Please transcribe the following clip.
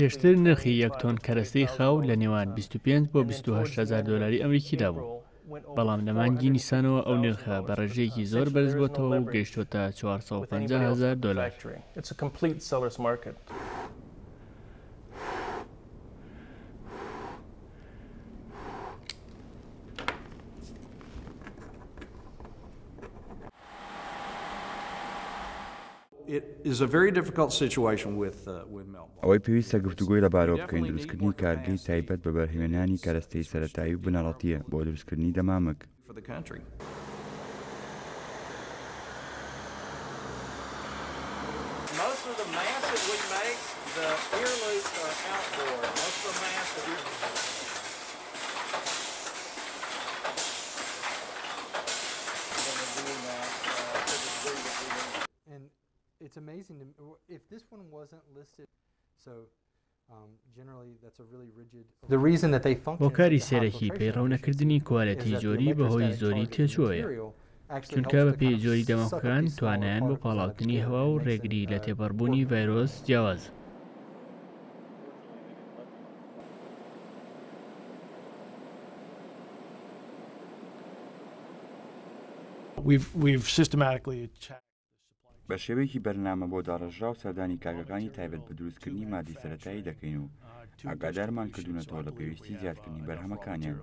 پێشتر نرخی 1 تۆن کەرەستەی خاو لە نێوان 25 بۆ 28 هزار دۆلاری ئەمریکیدا بوو. بەڵام لە مانگی نیسانەوە ئەو نرخە بە ڕێژەیەکی زۆر بەرز بۆتەوە و گەیشتۆتە 450 هزار دۆلار. ئەوەی پێویستە گفتوگۆی لەبارەوە بکەین دروستکردنی کارگەی تایبەت بە بەرهێنانی کەرەستەی سەرەتایی و بنەڕەتیە بۆ دروستکردنی دەمامک. It's amazing if this one wasn't listed. So generally that's a really rigid. The reason that they function. هۆکاری سێرەکی پەیڕەونەکردنی کوالەتی جۆری بەهۆی زۆری تێچووەیە. چونکە بە پێی جۆری دەمامکەکان توانایان بۆ پاڵاوتنی هەوا و ڕێگری لە تێپەڕبوونی ڤایرۆس جیاواز. We've systematically بە شێوەیەکی بەرنامە بۆ داڕەژراو سەردانی کارگەکانی تایبەت بە دروستکردنی مادی سەرەتایی دەکەین و ئاگادارمان کردوونەتەوە لە پێویستی زیادکردنی بەرهەمەکانیان.